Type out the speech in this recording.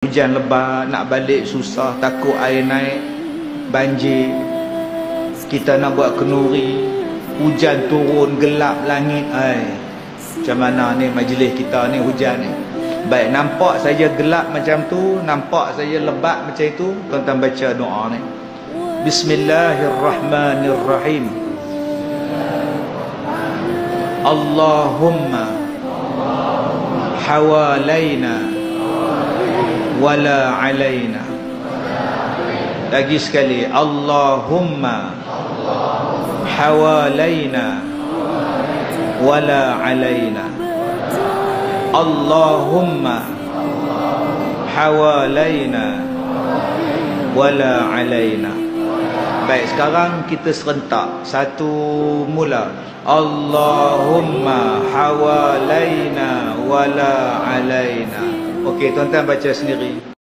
Hujan lebat, nak balik susah, takut air naik, banjir. Kita nak buat kenduri, hujan turun, gelap langit. Macam mana ni majlis kita ni hujan ni? Baik, nampak saja gelap macam tu, nampak saja lebat macam itu, tuan-tuan baca doa ni. Bismillahirrahmanirrahim. Allahumma hawalaina wala alaina. Lagi sekali, Allahumma hawalaina wala alaina. Allahumma hawalaina wala alaina. Baik, sekarang kita serentak satu mula. Allahumma hawalaina wala alaina. Okey, tuan-tuan baca sendiri.